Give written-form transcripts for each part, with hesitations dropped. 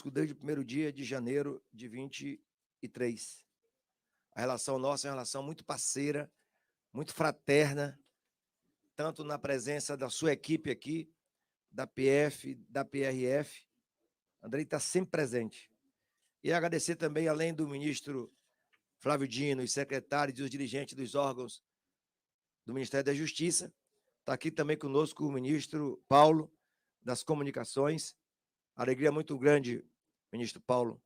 conosco desde o primeiro dia de janeiro de 23. A relação nossa é uma relação muito parceira, muito fraterna, tanto na presença da sua equipe aqui, da PF, da PRF. Andrei está sempre presente. E agradecer também, além do ministro Flávio Dino, os secretários e os dirigentes dos órgãos do Ministério da Justiça, está aqui também conosco o ministro Paulo, das Comunicações. Alegria muito grande, ministro Paulo,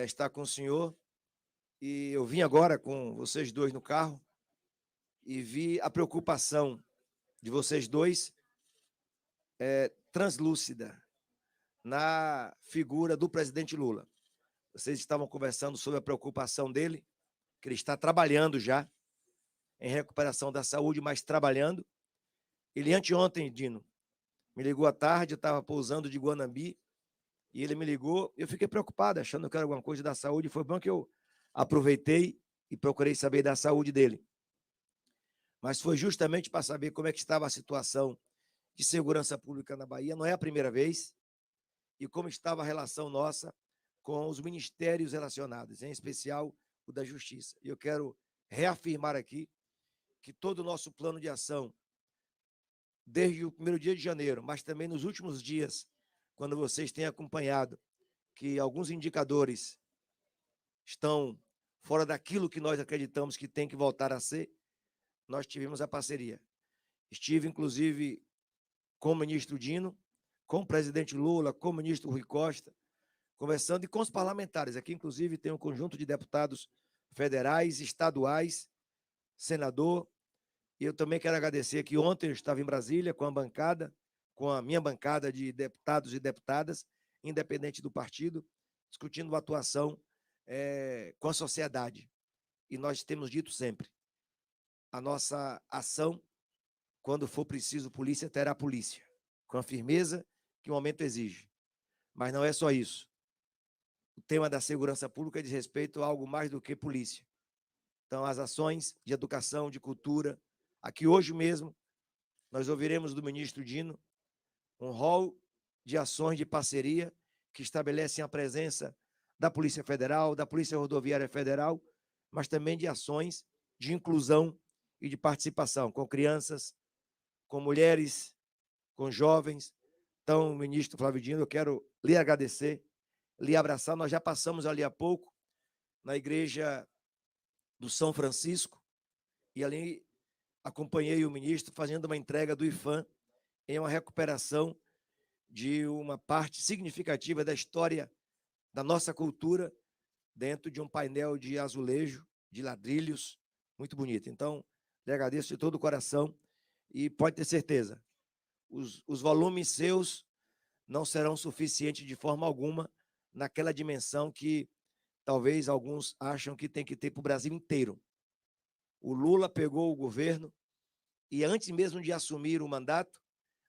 estar com o senhor. E eu vim agora com vocês dois no carro e vi a preocupação de vocês dois translúcida na figura do presidente Lula. Vocês estavam conversando sobre a preocupação dele, que ele está trabalhando já em recuperação da saúde, mas trabalhando. Ele anteontem, Dino, me ligou à tarde, eu estava pousando de Guanambi, e ele me ligou, eu fiquei preocupado, achando que era alguma coisa da saúde. Foi bom que eu aproveitei e procurei saber da saúde dele. Mas foi justamente para saber como é que estava a situação de segurança pública na Bahia, não é a primeira vez, e como estava a relação nossa com os ministérios relacionados, em especial o da Justiça. E eu quero reafirmar aqui que todo o nosso plano de ação, desde o primeiro dia de janeiro, mas também nos últimos dias, quando vocês têm acompanhado que alguns indicadores estão fora daquilo que nós acreditamos que tem que voltar a ser, nós tivemos a parceria. Estive, inclusive, com o ministro Dino, com o presidente Lula, com o ministro Rui Costa, conversando, e com os parlamentares. Aqui, inclusive, tem um conjunto de deputados federais, estaduais, senador. E eu também quero agradecer que ontem eu estava em Brasília com a minha bancada de deputados e deputadas, independente do partido, discutindo a atuação com a sociedade. E nós temos dito sempre, a nossa ação, quando for preciso polícia, terá polícia, com a firmeza que o momento exige. Mas não é só isso. O tema da segurança pública diz respeito a algo mais do que polícia. Então, as ações de educação, de cultura, aqui hoje mesmo, nós ouviremos do ministro Dino um rol de ações de parceria que estabelecem a presença da Polícia Federal, da Polícia Rodoviária Federal, mas também de ações de inclusão e de participação com crianças, com mulheres, com jovens. Então, ministro Flávio Dino, eu quero lhe agradecer, lhe abraçar. Nós já passamos ali há pouco na igreja do São Francisco e ali acompanhei o ministro fazendo uma entrega do IFAM em uma recuperação de uma parte significativa da história da nossa cultura dentro de um painel de azulejo, de ladrilhos, muito bonito. Então, lhe agradeço de todo o coração e pode ter certeza, os volumes seus não serão suficientes de forma alguma naquela dimensão que talvez alguns acham que tem que ter para o Brasil inteiro. O Lula pegou o governo e, antes mesmo de assumir o mandato,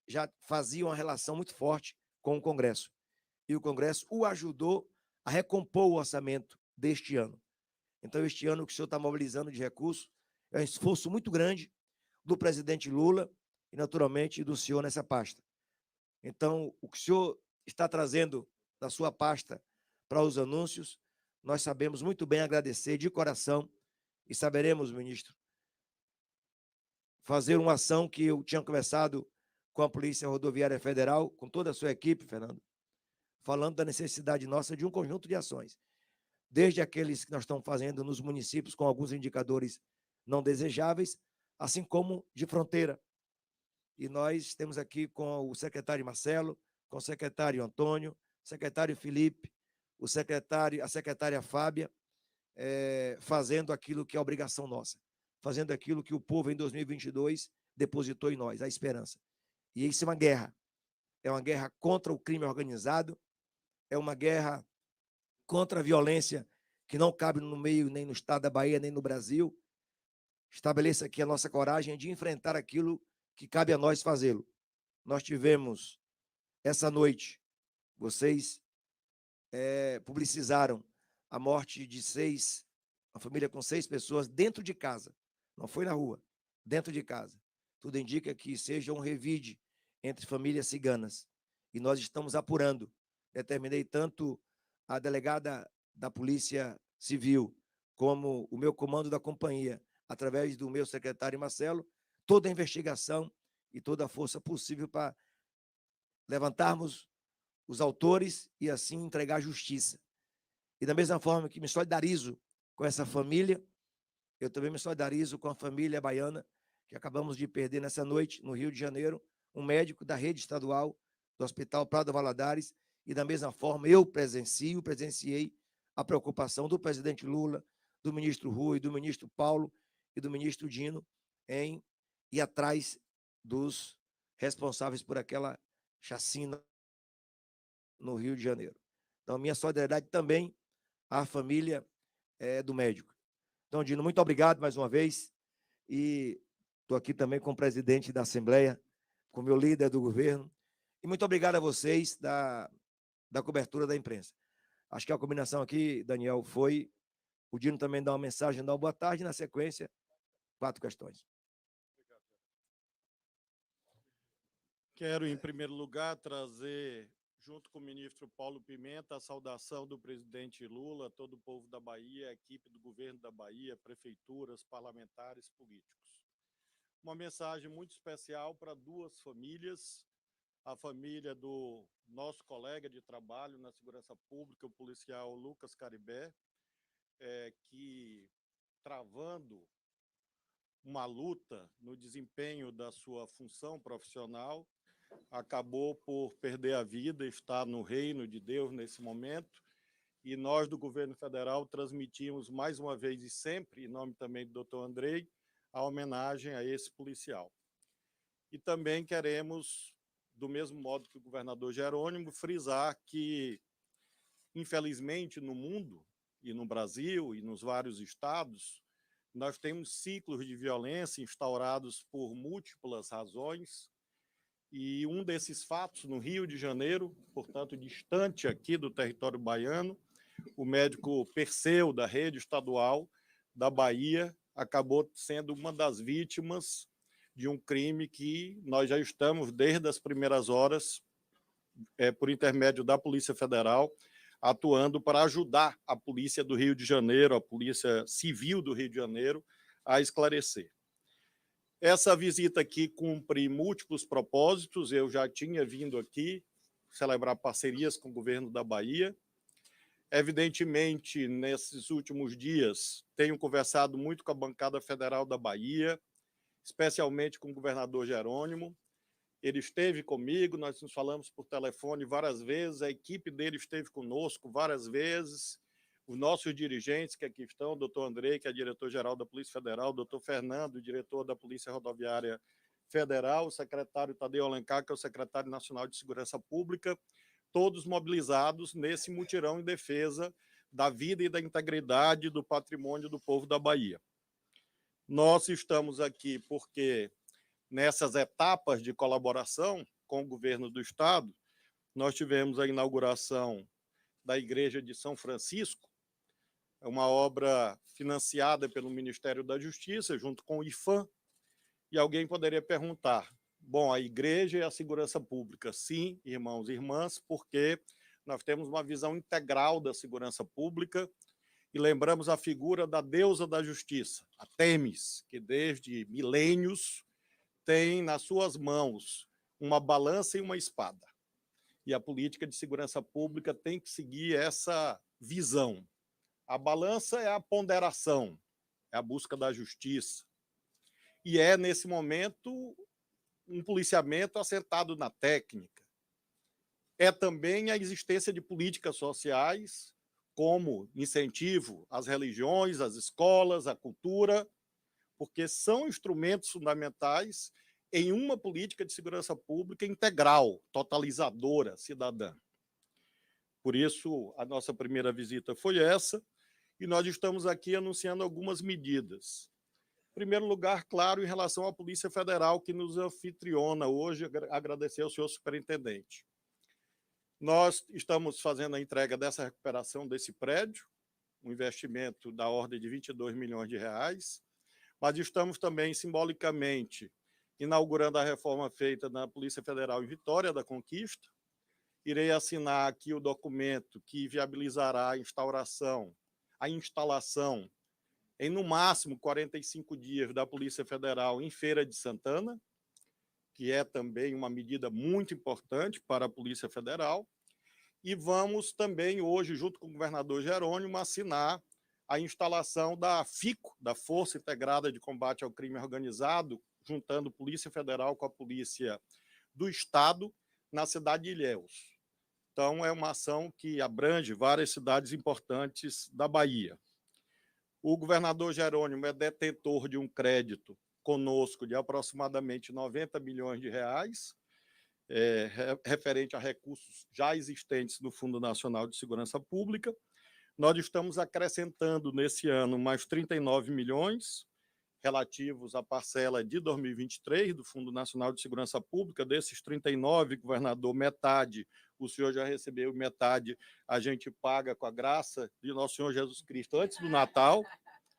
já fazia uma relação muito forte com o Congresso. E o Congresso o ajudou a recompor o orçamento deste ano. Então, este ano, o que o senhor está mobilizando de recursos é um esforço muito grande do presidente Lula e, naturalmente, do senhor nessa pasta. Então, o que o senhor está trazendo da sua pasta para os anúncios, nós sabemos muito bem agradecer de coração e saberemos, ministro, fazer uma ação que eu tinha conversado com a Polícia Rodoviária Federal, com toda a sua equipe, Fernando, falando da necessidade nossa de um conjunto de ações, desde aqueles que nós estamos fazendo nos municípios com alguns indicadores não desejáveis, assim como de fronteira. E nós temos aqui com o secretário Marcelo, com o secretário Antônio, o secretário Felipe, a secretária Fábia, fazendo aquilo que é obrigação nossa, fazendo aquilo que o povo em 2022 depositou em nós, a esperança. E isso é uma guerra contra o crime organizado, é uma guerra contra a violência que não cabe no meio, nem no estado da Bahia, nem no Brasil. Estabeleça aqui a nossa coragem de enfrentar aquilo que cabe a nós fazê-lo. Nós tivemos, essa noite, vocês publicizaram a morte de uma família com 6 pessoas dentro de casa, não foi na rua, dentro de casa. Tudo indica que seja um revide entre famílias ciganas. E nós estamos apurando determinei tanto a delegada da Polícia Civil como o meu comando da companhia, através do meu secretário Marcelo, toda a investigação e toda a força possível para levantarmos os autores e assim entregar a justiça. E da mesma forma que me solidarizo com essa família, eu também me solidarizo com a família baiana que acabamos de perder nessa noite, no Rio de Janeiro, um médico da rede estadual do Hospital Prado Valadares, e da mesma forma eu presenciei a preocupação do presidente Lula, do ministro Rui, do ministro Paulo e do ministro Dino em ir atrás dos responsáveis por aquela chacina no Rio de Janeiro. Então, minha solidariedade também à família do médico. Então, Dino, muito obrigado mais uma vez, e estou aqui também com o presidente da Assembleia, com o meu líder do governo, e muito obrigado a vocês da cobertura da imprensa. Acho que a combinação aqui, Daniel, foi o Dino também dar uma mensagem, dar uma boa tarde, e na sequência, 4 questões. Quero, em primeiro lugar, trazer, junto com o ministro Paulo Pimenta, a saudação do presidente Lula, todo o povo da Bahia, a equipe do governo da Bahia, prefeituras, parlamentares, políticos. Uma mensagem muito especial para 2 famílias, a família do nosso colega de trabalho na segurança pública, o policial Lucas Caribé, que, travando uma luta no desempenho da sua função profissional, acabou por perder a vida, está no reino de Deus nesse momento, e nós do governo federal transmitimos mais uma vez e sempre, em nome também do Dr. Andrei, a homenagem a esse policial. E também queremos, do mesmo modo que o governador Jerônimo, frisar que, infelizmente, no mundo, e no Brasil, e nos vários estados, nós temos ciclos de violência instaurados por múltiplas razões, e um desses fatos, no Rio de Janeiro, portanto, distante aqui do território baiano, o médico Perseu, da rede estadual da Bahia, acabou sendo uma das vítimas de um crime que nós já estamos, desde as primeiras horas, por intermédio da Polícia Federal, atuando para ajudar a Polícia do Rio de Janeiro, a Polícia Civil do Rio de Janeiro, a esclarecer. Essa visita aqui cumpre múltiplos propósitos. Eu já tinha vindo aqui celebrar parcerias com o governo da Bahia. Evidentemente, nesses últimos dias, tenho conversado muito com a bancada federal da Bahia, especialmente com o governador Jerônimo. Ele esteve comigo, nós nos falamos por telefone várias vezes, a equipe dele esteve conosco várias vezes, os nossos dirigentes que aqui estão, o doutor Andrei, que é diretor-geral da Polícia Federal, o doutor Fernando, diretor da Polícia Rodoviária Federal, o secretário Tadeu Alencar, que é o secretário nacional de Segurança Pública, todos mobilizados nesse mutirão em defesa da vida e da integridade do patrimônio do povo da Bahia. Nós estamos aqui porque, nessas etapas de colaboração com o governo do Estado, nós tivemos a inauguração da Igreja de São Francisco, é uma obra financiada pelo Ministério da Justiça, junto com o IFAM, e alguém poderia perguntar, bom, a igreja e a segurança pública? Sim, irmãos e irmãs, porque nós temos uma visão integral da segurança pública e lembramos a figura da deusa da justiça, a Têmis, que desde milênios tem nas suas mãos uma balança e uma espada. E a política de segurança pública tem que seguir essa visão. A balança é a ponderação, é a busca da justiça. E é, nesse momento, um policiamento assentado na técnica. É também a existência de políticas sociais, como incentivo às religiões, às escolas, à cultura, porque são instrumentos fundamentais em uma política de segurança pública integral, totalizadora, cidadã. Por isso, a nossa primeira visita foi essa, e nós estamos aqui anunciando algumas medidas. Em primeiro lugar, claro, em relação à Polícia Federal, que nos anfitriona hoje, agradecer ao senhor superintendente. Nós estamos fazendo a entrega dessa recuperação desse prédio, um investimento da ordem de 22 milhões de reais, mas estamos também, simbolicamente, inaugurando a reforma feita na Polícia Federal em Vitória da Conquista, irei assinar aqui o documento que viabilizará a instalação em, no máximo, 45 dias da Polícia Federal em Feira de Santana, que é também uma medida muito importante para a Polícia Federal. E vamos também, hoje, junto com o governador Jerônimo, assinar a instalação da FICO, da Força Integrada de Combate ao Crime Organizado, juntando Polícia Federal com a Polícia do Estado, na cidade de Ilhéus. Então, é uma ação que abrange várias cidades importantes da Bahia. O governador Jerônimo é detentor de um crédito conosco de aproximadamente 90 milhões de reais, referente a recursos já existentes no Fundo Nacional de Segurança Pública. Nós estamos acrescentando nesse ano mais 39 milhões relativos à parcela de 2023 do Fundo Nacional de Segurança Pública. Desses 39, governador, metade o senhor já recebeu, metade a gente paga com a graça de nosso Senhor Jesus Cristo antes do Natal,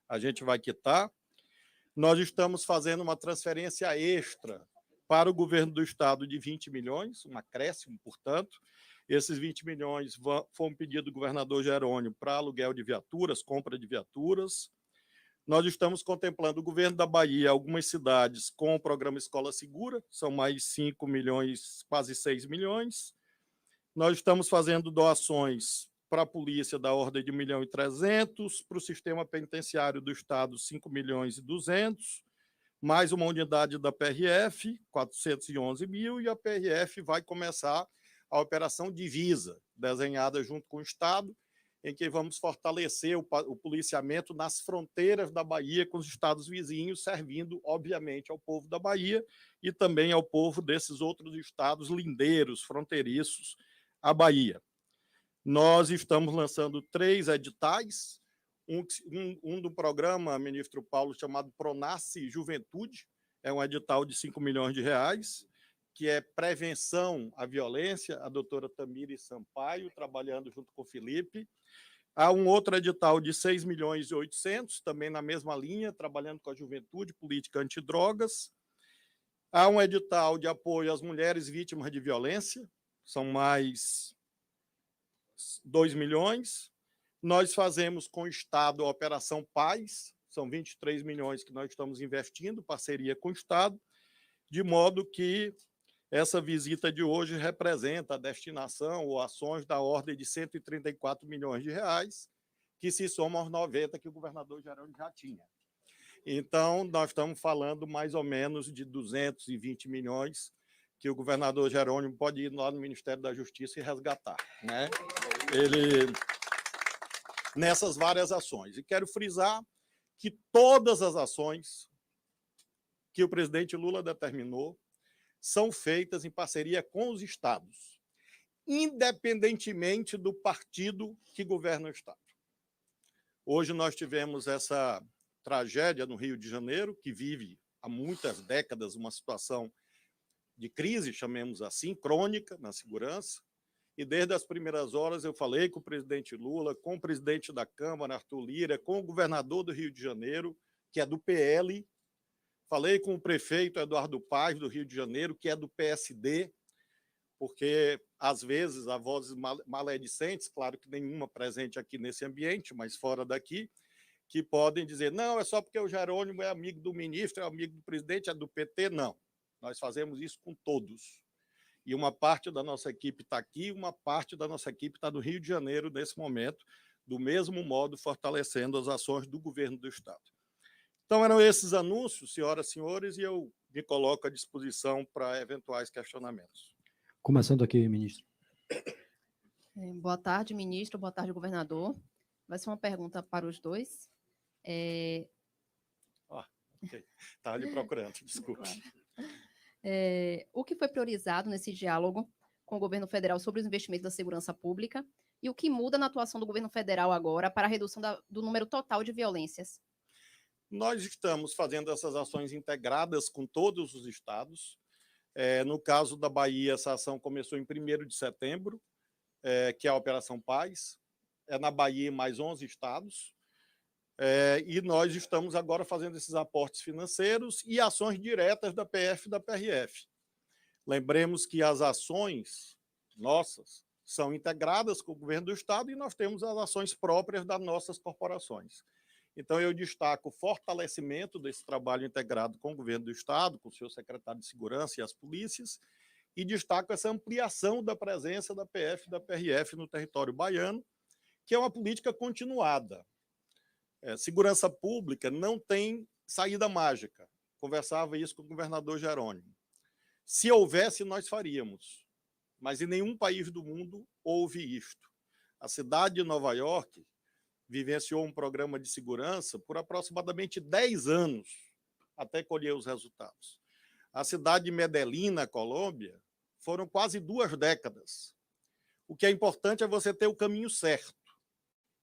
a gente vai quitar. Nós estamos fazendo uma transferência extra para o governo do Estado de 20 milhões, um acréscimo, portanto. Esses 20 milhões foi um pedido do governador Jerônimo para aluguel de viaturas, compra de viaturas. Nós estamos contemplando o governo da Bahia, algumas cidades com o programa Escola Segura, são mais 5 milhões, quase 6 milhões. Nós estamos fazendo doações para a polícia da ordem de 1.300.000, para o sistema penitenciário do Estado, 5.200.000, mais uma unidade da PRF, 411 mil, e a PRF vai começar a Operação Divisa, desenhada junto com o Estado, em que vamos fortalecer o policiamento nas fronteiras da Bahia com os estados vizinhos, servindo, obviamente, ao povo da Bahia e também ao povo desses outros estados lindeiros, fronteiriços, à Bahia. Nós estamos lançando 3 editais, um do programa, ministro Paulo, chamado Pronasce Juventude, é um edital de 5 milhões de reais, que é prevenção à violência, a doutora Tamires Sampaio, trabalhando junto com o Felipe. Há um outro edital de 6 milhões e 800, também na mesma linha, trabalhando com a juventude, política antidrogas. Há um edital de apoio às mulheres vítimas de violência, são mais 2 milhões. Nós fazemos com o Estado a Operação Paz, são 23 milhões que nós estamos investindo, parceria com o Estado, de modo que essa visita de hoje representa a destinação ou ações da ordem de 134 milhões de reais, que se somam aos 90 que o governador Jerônimo já tinha. Então, nós estamos falando mais ou menos de 220 milhões que o governador Jerônimo pode ir lá no Ministério da Justiça e resgatar, né? Nessas várias ações. E quero frisar que todas as ações que o presidente Lula determinou são feitas em parceria com os estados, independentemente do partido que governa o Estado. Hoje nós tivemos essa tragédia no Rio de Janeiro, que vive há muitas décadas uma situação de crise, chamemos assim, crônica na segurança, e desde as primeiras horas eu falei com o presidente Lula, com o presidente da Câmara, Arthur Lira, com o governador do Rio de Janeiro, que é do PL, falei com o prefeito Eduardo Paz, do Rio de Janeiro, que é do PSD, porque, às vezes, há vozes maledicentes, claro que nenhuma presente aqui nesse ambiente, mas fora daqui, que podem dizer, não, é só porque o Jerônimo é amigo do ministro, é amigo do presidente, é do PT. Não, nós fazemos isso com todos. E uma parte da nossa equipe está aqui, uma parte da nossa equipe está no Rio de Janeiro, nesse momento, do mesmo modo, fortalecendo as ações do governo do Estado. Então, eram esses anúncios, senhoras e senhores, e eu me coloco à disposição para eventuais questionamentos. Começando aqui, ministro. Boa tarde, ministro. Boa tarde, governador. Vai ser uma pergunta para os dois. Okay. Estava lhe procurando, desculpe. Claro. O que foi priorizado nesse diálogo com o governo federal sobre os investimentos da segurança pública e o que muda na atuação do governo federal agora para a redução do número total de violências? Nós estamos fazendo essas ações integradas com todos os estados. No caso da Bahia, essa ação começou em 1º de setembro, que é a Operação Paz. É na Bahia mais 11 estados. E nós estamos agora fazendo esses aportes financeiros e ações diretas da PF e da PRF. Lembremos que as ações nossas são integradas com o governo do Estado e nós temos as ações próprias das nossas corporações. Então, eu destaco o fortalecimento desse trabalho integrado com o governo do Estado, com o seu secretário de Segurança e as polícias, e destaco essa ampliação da presença da PF e da PRF no território baiano, que é uma política continuada. Segurança pública não tem saída mágica. Conversava isso com o governador Jerônimo. Se houvesse, nós faríamos. Mas em nenhum país do mundo houve isto. A cidade de Nova York vivenciou um programa de segurança por aproximadamente 10 anos, até colher os resultados. A cidade de Medellín, na Colômbia, foram quase 2 décadas. O que é importante é você ter o caminho certo.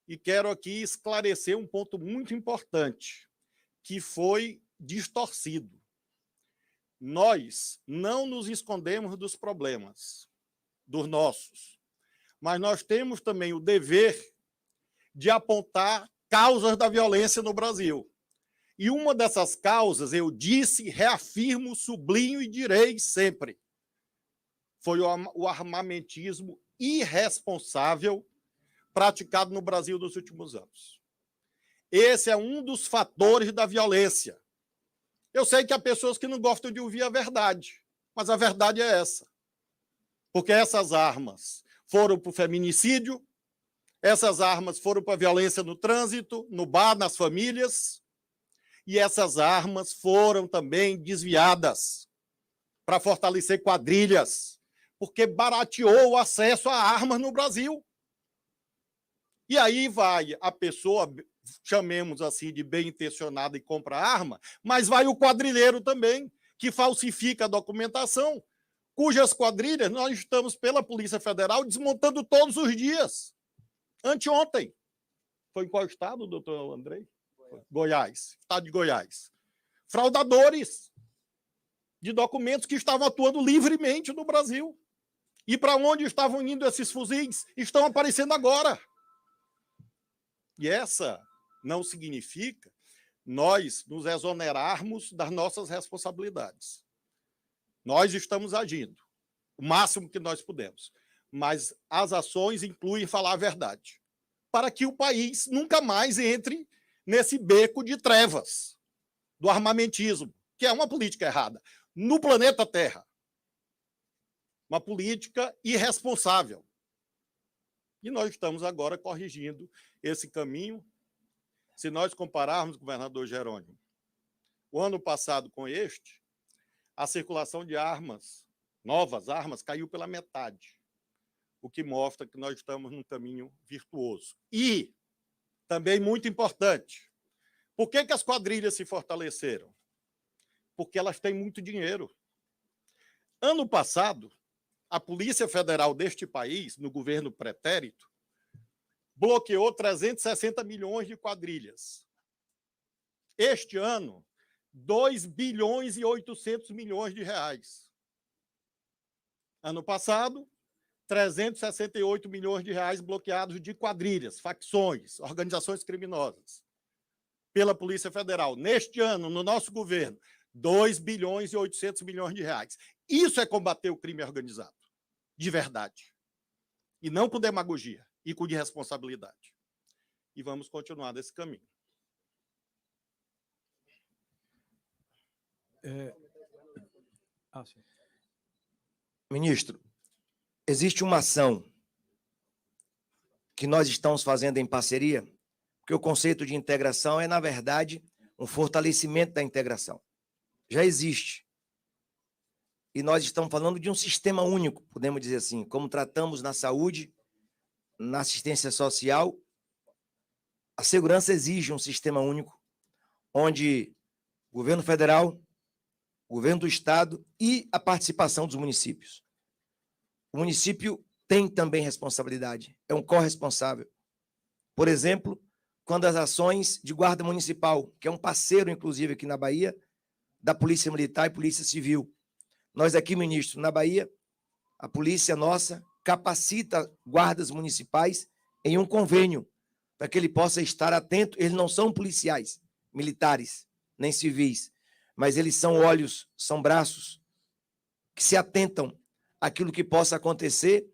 E quero aqui esclarecer um ponto muito importante, que foi distorcido. Nós não nos escondemos dos problemas, dos nossos, mas nós temos também o dever de apontar causas da violência no Brasil. E uma dessas causas, eu disse, reafirmo, sublinho e direi sempre, foi o armamentismo irresponsável praticado no Brasil nos últimos anos. Esse é um dos fatores da violência. Eu sei que há pessoas que não gostam de ouvir a verdade, mas a verdade é essa. Porque essas armas foram para o feminicídio, essas armas foram para a violência no trânsito, no bar, nas famílias, e essas armas foram também desviadas para fortalecer quadrilhas, porque barateou o acesso a armas no Brasil. E aí vai a pessoa, chamemos assim de bem-intencionada e compra arma, mas vai o quadrilheiro também, que falsifica a documentação, cujas quadrilhas nós estamos, pela Polícia Federal, desmontando todos os dias. Anteontem. Foi em qual estado, doutor Andrei? Goiás. Estado de Goiás. Fraudadores de documentos que estavam atuando livremente no Brasil. E para onde estavam indo esses fuzis? Estão aparecendo agora. E essa não significa nós nos exonerarmos das nossas responsabilidades. Nós estamos agindo o máximo que nós podemos, mas as ações incluem falar a verdade, para que o país nunca mais entre nesse beco de trevas do armamentismo, que é uma política errada, no planeta Terra. Uma política irresponsável. E nós estamos agora corrigindo esse caminho. Se nós compararmos, governador Jerônimo, o ano passado com este, a circulação de armas, novas armas, caiu pela metade, o que mostra que nós estamos num caminho virtuoso. E, também muito importante, por que as quadrilhas se fortaleceram? Porque elas têm muito dinheiro. Ano passado, a Polícia Federal deste país, no governo pretérito, bloqueou 360 milhões de quadrilhas. Este ano, 2 bilhões e 800 milhões de reais. Ano passado, 368 milhões de reais bloqueados de quadrilhas, facções, organizações criminosas, pela Polícia Federal. Neste ano, no nosso governo, 2 bilhões e 800 milhões de reais. Isso é combater o crime organizado, de verdade. E não com demagogia, e com irresponsabilidade. E vamos continuar nesse caminho. Ministro, existe uma ação que nós estamos fazendo em parceria, porque o conceito de integração é, na verdade, um fortalecimento da integração. Já existe. E nós estamos falando de um sistema único, podemos dizer assim, como tratamos na saúde, na assistência social. A segurança exige um sistema único, onde o governo federal, o governo do estado e a participação dos municípios. O município tem também responsabilidade, é um corresponsável. Por exemplo, quando as ações de guarda municipal, que é um parceiro, inclusive, aqui na Bahia, da Polícia Militar e Polícia Civil. Nós aqui, ministro, na Bahia, a polícia nossa capacita guardas municipais em um convênio, para que ele possa estar atento. Eles não são policiais, militares, nem civis, mas eles são olhos, são braços, que se atentam àquilo que possa acontecer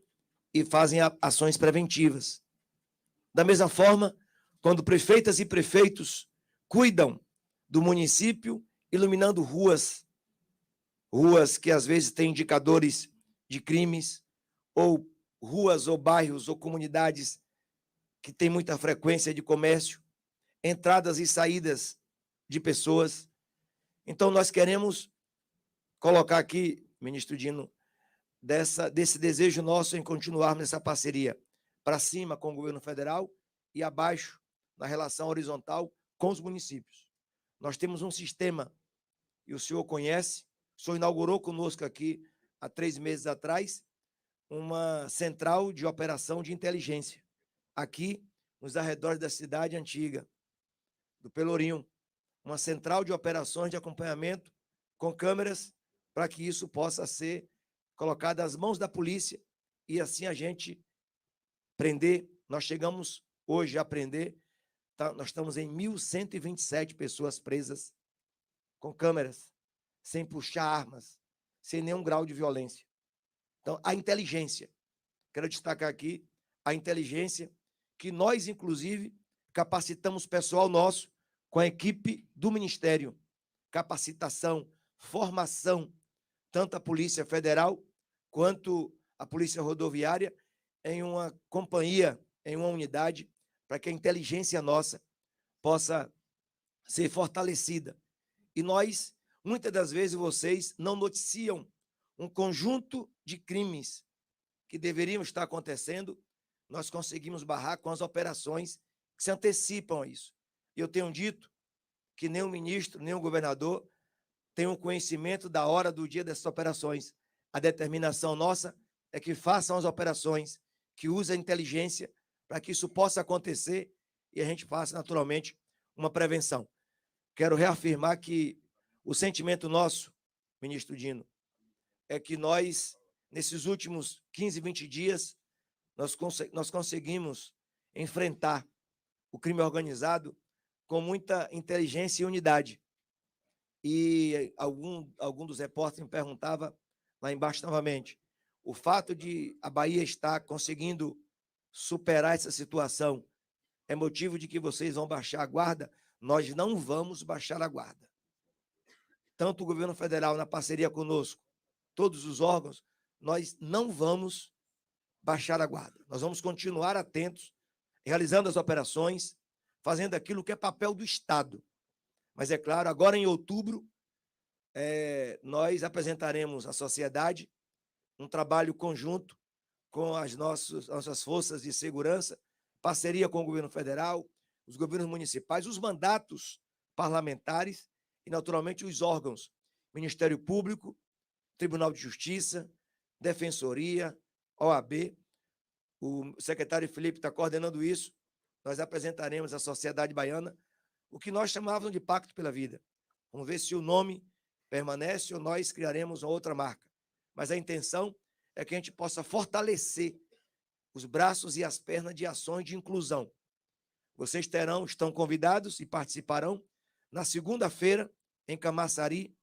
e fazem ações preventivas. Da mesma forma, quando prefeitas e prefeitos cuidam do município, iluminando ruas que às vezes têm indicadores de crimes, ou ruas ou bairros ou comunidades que têm muita frequência de comércio, entradas e saídas de pessoas. Então, nós queremos colocar aqui, ministro Dino, desse desejo nosso em continuarmos nessa parceria para cima com o governo federal e abaixo, na relação horizontal com os municípios. Nós temos um sistema, e o senhor conhece, o senhor inaugurou conosco aqui, há 3 meses atrás, uma central de operação de inteligência, aqui nos arredores da cidade antiga, do Pelourinho, uma central de operações de acompanhamento com câmeras para que isso possa ser colocado às mãos da polícia e assim a gente prender. Nós chegamos hoje a prender, nós estamos em 1.127 pessoas presas com câmeras, sem puxar armas, sem nenhum grau de violência. Então, a inteligência, quero destacar aqui a inteligência que nós, inclusive, capacitamos pessoal nosso com a equipe do Ministério, capacitação, formação, tanto a Polícia Federal quanto a Polícia Rodoviária, em uma companhia, em uma unidade, para que a inteligência nossa possa ser fortalecida. E nós, muitas das vezes, vocês não noticiam um conjunto de crimes que deveriam estar acontecendo, nós conseguimos barrar com as operações que se antecipam a isso. E eu tenho dito que nem o ministro, nem o governador tem um conhecimento da hora do dia dessas operações. A determinação nossa é que façam as operações, que usem a inteligência para que isso possa acontecer e a gente faça, naturalmente, uma prevenção. Quero reafirmar que o sentimento nosso, ministro Dino, é que nós, nesses últimos 15, 20 dias, nós conseguimos enfrentar o crime organizado com muita inteligência e unidade. E algum dos repórteres me perguntava lá embaixo novamente, o fato de a Bahia estar conseguindo superar essa situação é motivo de que vocês vão baixar a guarda? Nós não vamos baixar a guarda. Tanto o governo federal, na parceria conosco, todos os órgãos, nós não vamos baixar a guarda. Nós vamos continuar atentos, realizando as operações, fazendo aquilo que é papel do Estado. Mas, é claro, agora em outubro, nós apresentaremos à sociedade um trabalho conjunto com as nossas forças de segurança, parceria com o governo federal, os governos municipais, os mandatos parlamentares e, naturalmente, os órgãos, Ministério Público, Tribunal de Justiça, Defensoria, OAB. O secretário Felipe está coordenando isso. Nós apresentaremos à sociedade baiana o que nós chamávamos de Pacto pela Vida. Vamos ver se o nome permanece ou nós criaremos uma outra marca. Mas a intenção é que a gente possa fortalecer os braços e as pernas de ações de inclusão. Vocês estão convidados e participarão. Na segunda-feira, em Camaçari,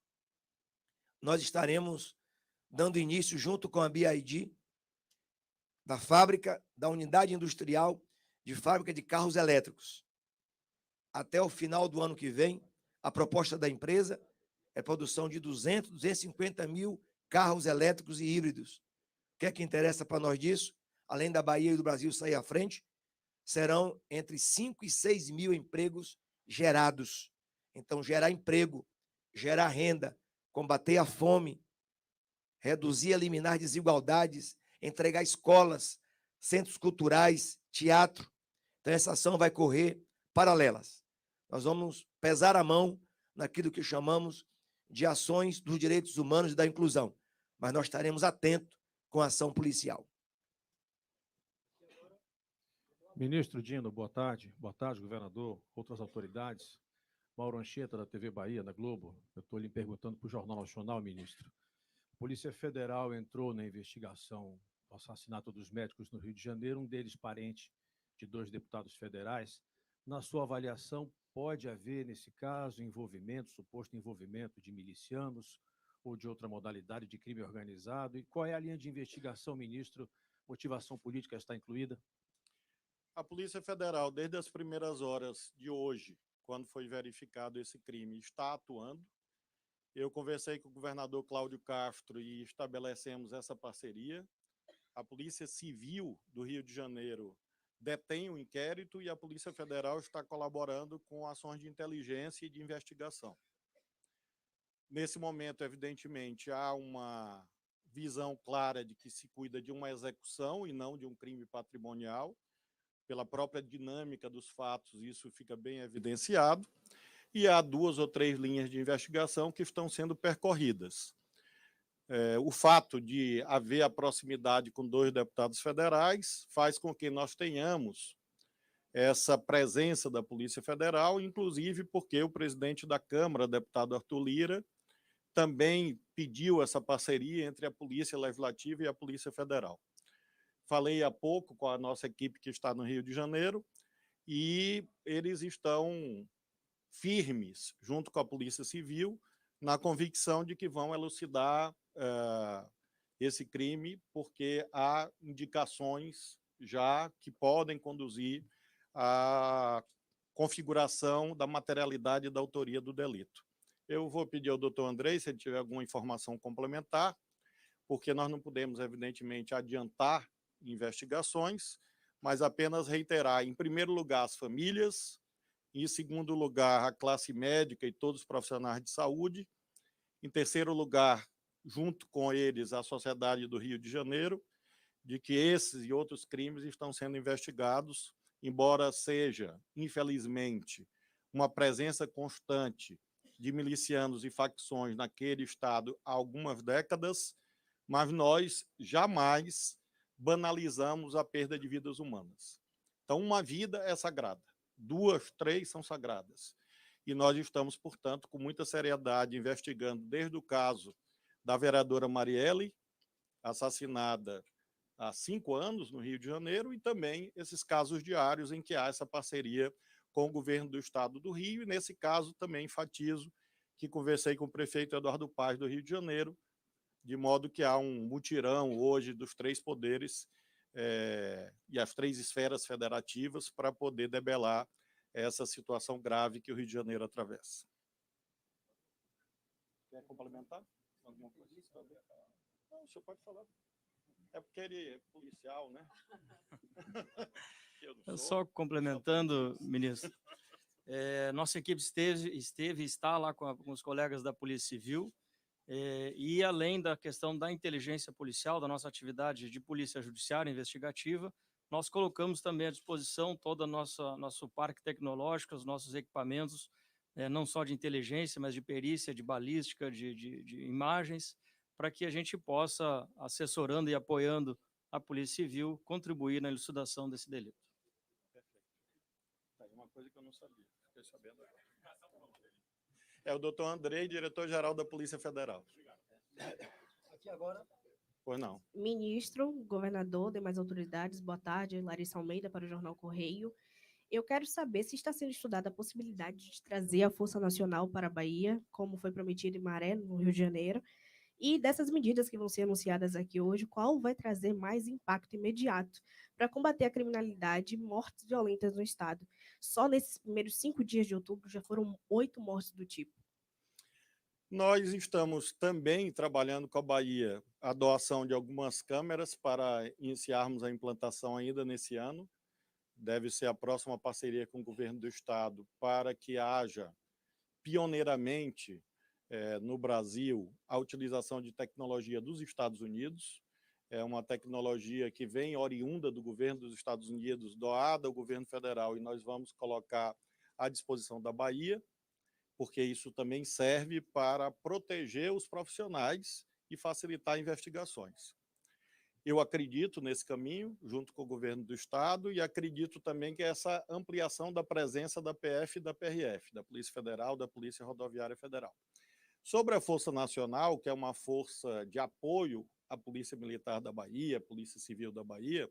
nós estaremos dando início, junto com a BID, da fábrica, da unidade industrial de fábrica de carros elétricos. Até o final do ano que vem, a proposta da empresa é a produção de 250 mil carros elétricos e híbridos. O que é que interessa para nós disso? Além da Bahia e do Brasil sair à frente, serão entre 5 e 6 mil empregos gerados. Então, gerar emprego, gerar renda, combater a fome, reduzir e eliminar desigualdades, entregar escolas, centros culturais, teatro. Então, essa ação vai correr paralelas. Nós vamos pesar a mão naquilo que chamamos de ações dos direitos humanos e da inclusão, mas nós estaremos atentos com a ação policial. Ministro Dino, boa tarde. Boa tarde, governador, outras autoridades. Mauro Anchieta, da TV Bahia, da Globo. Eu estou lhe perguntando para o Jornal Nacional, ministro. A Polícia Federal entrou na investigação do assassinato dos médicos no Rio de Janeiro, um deles parente de 2 deputados federais. Na sua avaliação, pode haver, nesse caso, suposto envolvimento de milicianos ou de outra modalidade de crime organizado? E qual é a linha de investigação, ministro, motivação política está incluída? A Polícia Federal, desde as primeiras horas de hoje, quando foi verificado esse crime, está atuando. Eu conversei com o governador Cláudio Castro e estabelecemos essa parceria. A Polícia Civil do Rio de Janeiro detém o inquérito e a Polícia Federal está colaborando com ações de inteligência e de investigação. Nesse momento, evidentemente, há uma visão clara de que se cuida de uma execução e não de um crime patrimonial. Pela própria dinâmica dos fatos, isso fica bem evidenciado. E há 2 ou 3 linhas de investigação que estão sendo percorridas. O fato de haver a proximidade com 2 deputados federais faz com que nós tenhamos essa presença da Polícia Federal, inclusive porque o presidente da Câmara, deputado Arthur Lira, também pediu essa parceria entre a Polícia Legislativa e a Polícia Federal. Falei há pouco com a nossa equipe que está no Rio de Janeiro e eles estão firmes, junto com a Polícia Civil, na convicção de que vão elucidar esse crime, porque há indicações já que podem conduzir à configuração da materialidade e da autoria do delito. Eu vou pedir ao doutor Andrei, se ele tiver alguma informação complementar, porque nós não podemos, evidentemente, adiantar investigações, mas apenas reiterar, em primeiro lugar, as famílias, em segundo lugar, a classe médica e todos os profissionais de saúde, em terceiro lugar, junto com eles, a sociedade do Rio de Janeiro, de que esses e outros crimes estão sendo investigados, embora seja, infelizmente, uma presença constante de milicianos e facções naquele estado há algumas décadas, mas nós jamais banalizamos a perda de vidas humanas. Então, uma vida é sagrada, 2, 3 são sagradas. E nós estamos, portanto, com muita seriedade investigando desde o caso da vereadora Marielle, assassinada há 5 anos no Rio de Janeiro, e também esses casos diários em que há essa parceria com o governo do estado do Rio, e nesse caso também enfatizo que conversei com o prefeito Eduardo Paz do Rio de Janeiro, de modo que há um mutirão hoje dos 3 poderes e as 3 esferas federativas para poder debelar essa situação grave que o Rio de Janeiro atravessa. Quer complementar? Alguma coisa? Não, o senhor pode falar. É porque ele é policial, né? Só complementando, ministro, nossa equipe esteve e está lá com os colegas da Polícia Civil, e além da questão da inteligência policial, da nossa atividade de polícia judiciária investigativa, nós colocamos também à disposição todo o nosso parque tecnológico, os nossos equipamentos, não só de inteligência, mas de perícia, de balística, de imagens, para que a gente possa, assessorando e apoiando a Polícia Civil, contribuir na elucidação desse delito. Perfeito. Uma coisa que eu não sabia, fiquei sabendo agora. É o doutor Andrei, diretor-geral da Polícia Federal. Aqui agora. Pois não. Ministro, governador, demais autoridades, boa tarde. Larissa Almeida para o Jornal Correio. Eu quero saber se está sendo estudada a possibilidade de trazer a Força Nacional para a Bahia, como foi prometido em Maré, no Rio de Janeiro, e dessas medidas que vão ser anunciadas aqui hoje, qual vai trazer mais impacto imediato para combater a criminalidade e mortes violentas no estado? Só nesses primeiros 5 dias de outubro já foram 8 mortes do tipo. Nós estamos também trabalhando com a Bahia a doação de algumas câmeras para iniciarmos a implantação ainda nesse ano. Deve ser a próxima parceria com o governo do estado para que haja pioneiramente no Brasil a utilização de tecnologia dos Estados Unidos. É uma tecnologia que vem oriunda do governo dos Estados Unidos, doada ao governo federal, e nós vamos colocar à disposição da Bahia, porque isso também serve para proteger os profissionais e facilitar investigações. Eu acredito nesse caminho, junto com o governo do estado, e acredito também que essa ampliação da presença da PF e da PRF, da Polícia Federal, da Polícia Rodoviária Federal. Sobre a Força Nacional, que é uma força de apoio à Polícia Militar da Bahia, Polícia Civil da Bahia,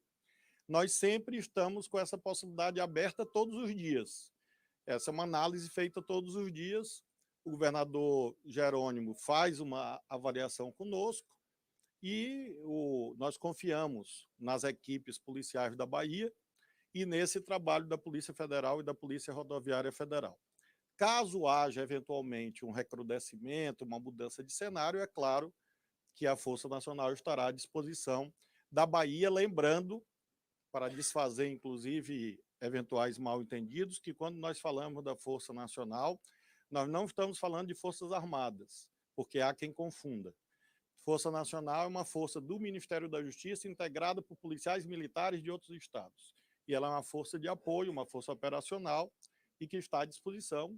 nós sempre estamos com essa possibilidade aberta todos os dias. Essa é uma análise feita todos os dias. O governador Jerônimo faz uma avaliação conosco e nós confiamos nas equipes policiais da Bahia e nesse trabalho da Polícia Federal e da Polícia Rodoviária Federal. Caso haja, eventualmente, um recrudescimento, uma mudança de cenário, é claro que a Força Nacional estará à disposição da Bahia, lembrando, para desfazer, inclusive, eventuais mal-entendidos, que quando nós falamos da Força Nacional, nós não estamos falando de Forças Armadas, porque há quem confunda. Força Nacional é uma força do Ministério da Justiça integrada por policiais militares de outros estados. E ela é uma força de apoio, uma força operacional, e que está à disposição,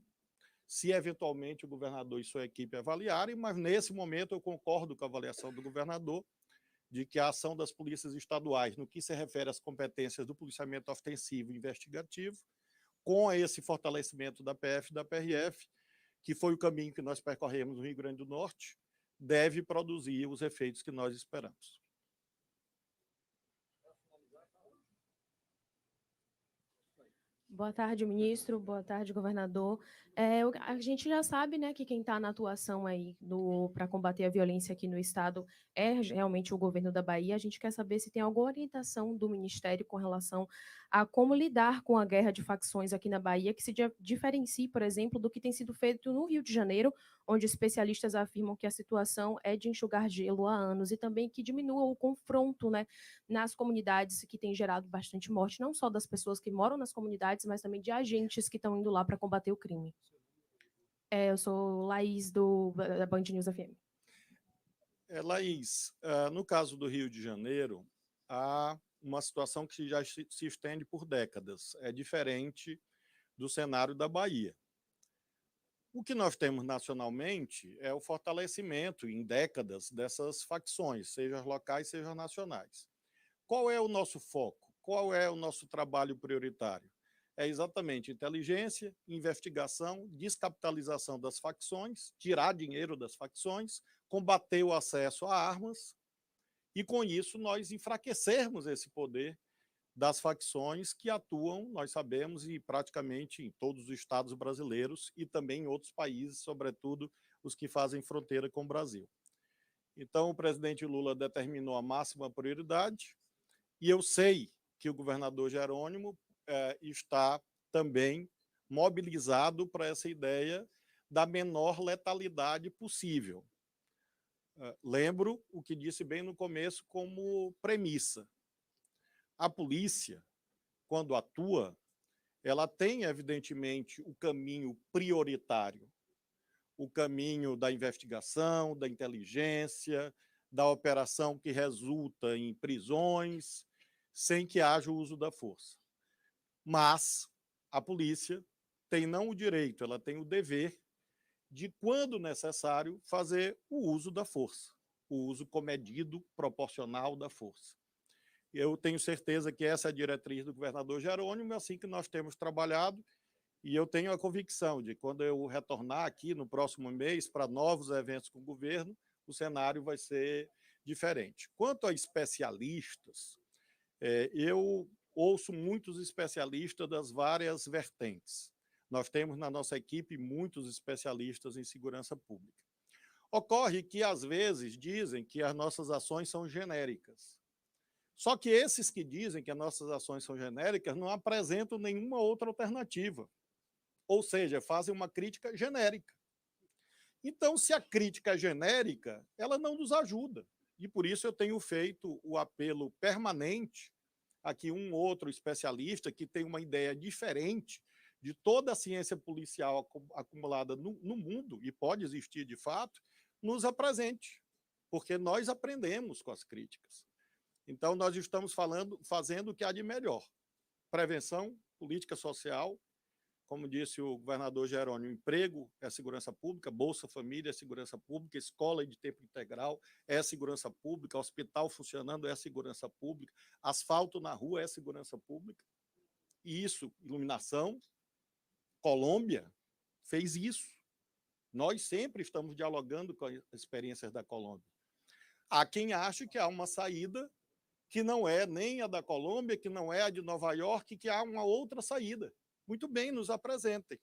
se eventualmente o governador e sua equipe avaliarem, mas nesse momento eu concordo com a avaliação do governador de que a ação das polícias estaduais, no que se refere às competências do policiamento ofensivo e investigativo, com esse fortalecimento da PF e da PRF, que foi o caminho que nós percorremos no Rio Grande do Norte, deve produzir os efeitos que nós esperamos. Boa tarde, ministro. Boa tarde, governador. A gente já sabe, né, que quem está na atuação aí para combater a violência aqui no estado é realmente o governo da Bahia. A gente quer saber se tem alguma orientação do Ministério com relação a como lidar com a guerra de facções aqui na Bahia, que se diferencie, por exemplo, do que tem sido feito no Rio de Janeiro, onde especialistas afirmam que a situação é de enxugar gelo há anos, e também que diminua o confronto, né, nas comunidades, que tem gerado bastante morte, não só das pessoas que moram nas comunidades, mas também de agentes que estão indo lá para combater o crime. Eu sou Laís, da Band News FM. Laís, no caso do Rio de Janeiro, há uma situação que já se estende por décadas. É diferente do cenário da Bahia. O que nós temos nacionalmente é o fortalecimento em décadas dessas facções, seja locais, seja nacionais. Qual é o nosso foco? Qual é o nosso trabalho prioritário? É exatamente inteligência, investigação, descapitalização das facções, tirar dinheiro das facções, combater o acesso a armas e, com isso, nós enfraquecermos esse poder das facções que atuam, nós sabemos, e praticamente em todos os estados brasileiros e também em outros países, sobretudo os que fazem fronteira com o Brasil. Então, o presidente Lula determinou a máxima prioridade e eu sei que o governador Jerônimo está também mobilizado para essa ideia da menor letalidade possível. Lembro o que disse bem no começo como premissa. A polícia, quando atua, ela tem, evidentemente, o caminho prioritário, o caminho da investigação, da inteligência, da operação que resulta em prisões, sem que haja o uso da força. Mas a polícia tem não o direito, ela tem o dever de, quando necessário, fazer o uso da força, o uso comedido, proporcional da força. Eu tenho certeza que essa é a diretriz do governador Jerônimo, é assim que nós temos trabalhado, e eu tenho a convicção de que, quando eu retornar aqui no próximo mês para novos eventos com o governo, o cenário vai ser diferente. Quanto a especialistas, eu ouço muitos especialistas das várias vertentes. Nós temos na nossa equipe muitos especialistas em segurança pública. Ocorre que, às vezes, dizem que as nossas ações são genéricas. Só que esses que dizem que as nossas ações são genéricas não apresentam nenhuma outra alternativa. Ou seja, fazem uma crítica genérica. Então, se a crítica é genérica, ela não nos ajuda. E por isso eu tenho feito o apelo permanente a que um outro especialista que tem uma ideia diferente de toda a ciência policial acumulada no mundo, e pode existir de fato, nos apresente, porque nós aprendemos com as críticas. Então, nós estamos fazendo o que há de melhor. Prevenção, política social, como disse o governador Jerônimo, emprego é segurança pública, Bolsa Família é segurança pública, escola de tempo integral é segurança pública, hospital funcionando é segurança pública, asfalto na rua é segurança pública. E isso, iluminação, Colômbia fez isso. Nós sempre estamos dialogando com as experiências da Colômbia. Há quem ache que há uma saída que não é nem a da Colômbia, que não é a de Nova York, que há uma outra saída. Muito bem, nos apresentem.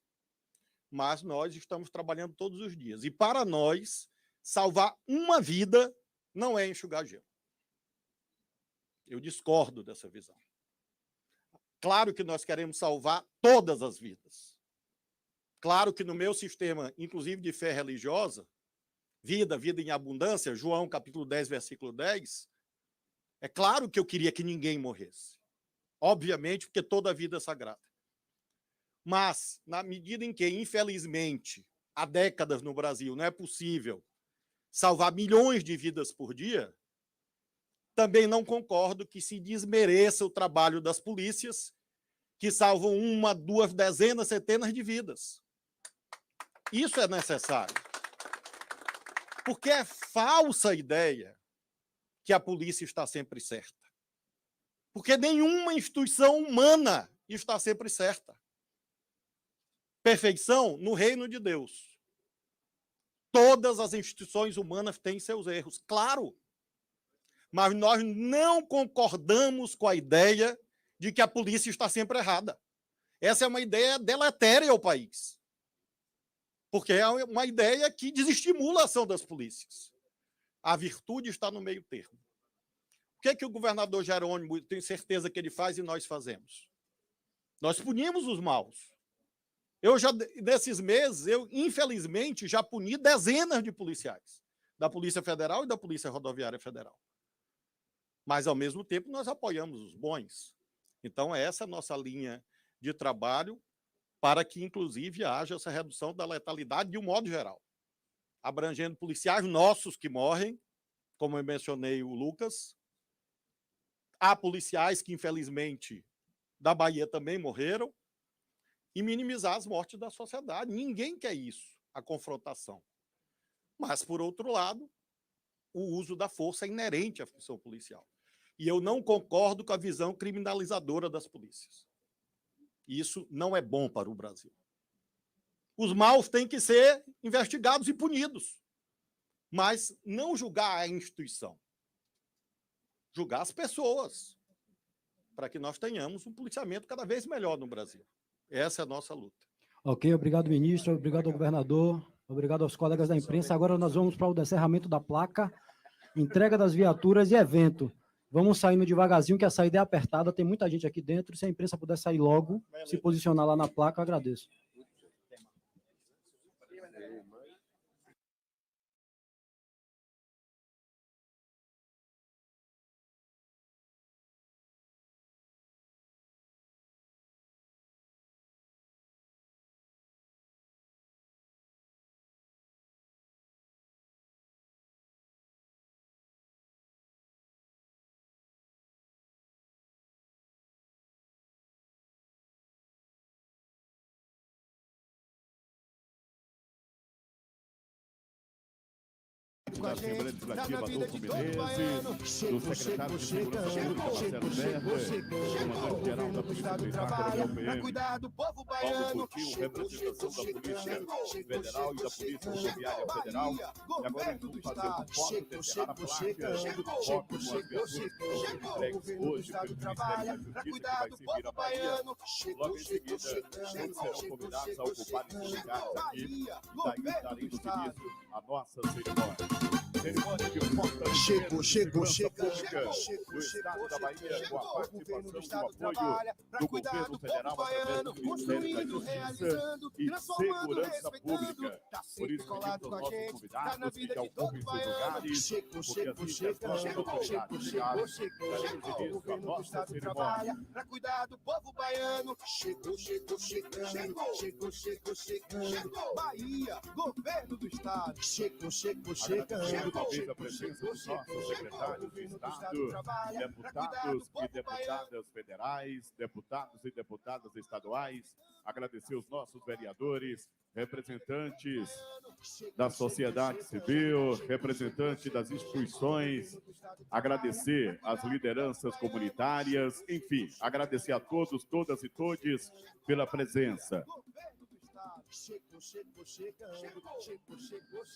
Mas nós estamos trabalhando todos os dias. E para nós, salvar uma vida não é enxugar gelo. Eu discordo dessa visão. Claro que nós queremos salvar todas as vidas. Claro que no meu sistema, inclusive de fé religiosa, vida em abundância, João capítulo 10, versículo 10, é claro que eu queria que ninguém morresse. Obviamente, porque toda a vida é sagrada. Mas, na medida em que, infelizmente, há décadas no Brasil não é possível salvar milhões de vidas por dia, também não concordo que se desmereça o trabalho das polícias, que salvam uma, duas, dezenas, centenas de vidas. Isso é necessário. Porque é falsa a ideia que a polícia está sempre certa. Porque nenhuma instituição humana está sempre certa. Perfeição no reino de Deus. Todas as instituições humanas têm seus erros, claro. Mas nós não concordamos com a ideia de que a polícia está sempre errada. Essa é uma ideia deletéria ao país. Porque é uma ideia que desestimula a ação das polícias. A virtude está no meio termo. O que é que o governador Jerônimo, tenho certeza que ele faz e nós fazemos? Nós punimos os maus. Nesses meses, infelizmente, já puni dezenas de policiais, da Polícia Federal e da Polícia Rodoviária Federal. Mas, ao mesmo tempo, nós apoiamos os bons. Então, essa é a nossa linha de trabalho para que, inclusive, haja essa redução da letalidade de um modo geral, abrangendo policiais nossos que morrem, como eu mencionei o Lucas. Há policiais que, infelizmente, da Bahia também morreram, e minimizar as mortes da sociedade. Ninguém quer isso, a confrontação. Mas, por outro lado, o uso da força é inerente à função policial. E eu não concordo com a visão criminalizadora das polícias. Isso não é bom para o Brasil. Os maus têm que ser investigados e punidos, mas não julgar a instituição. Julgar as pessoas, para que nós tenhamos um policiamento cada vez melhor no Brasil. Essa é a nossa luta. Ok, obrigado, ministro, obrigado ao governador, obrigado aos colegas da imprensa. Agora nós vamos para o descerramento da placa, entrega das viaturas e evento. Vamos saindo devagarzinho, que a saída é apertada, tem muita gente aqui dentro. Se a imprensa puder sair logo, se posicionar lá na placa, eu agradeço. Da Assembleia Legislativa Adolfo Menezes, do secretário de Segurança Pública, Marcelo Berger, comandante-geral da Polícia Militar, Coronel PM, Paulo Coutinho, representação da Polícia Federal e da Polícia Rodoviária Federal. E agora vamos fazer um foco, descerrar a placa, foco com as viaturas que estão entregues hoje pelo Ministério da Justiça, que vai servir a Bahia. Logo em seguida, todos serão convidados a ocuparem seus lugares aqui, e daí daremos início à nossa cerimônia. Cerimônia de fortalecimento de segurança pública do Estado da Bahia, com a participação e o apoio do Governo Federal através do Ministério da Justiça e Segurança Pública. Por isso, pedimos aos nossos convidados que já ocupem seus lugares, porque assim as nossas autoridades chegaram. Daremos início à nossa cerimônia. Pra cuidar do povo baiano, chegou, Bahia, governo do Estado, chegou. Talvez a presença dos nossos secretários de Estado, deputados e deputadas federais, deputados e deputadas estaduais, agradecer os nossos vereadores, representantes da sociedade civil, representantes das instituições, agradecer as lideranças comunitárias, enfim, agradecer a todos, todas e todes pela presença.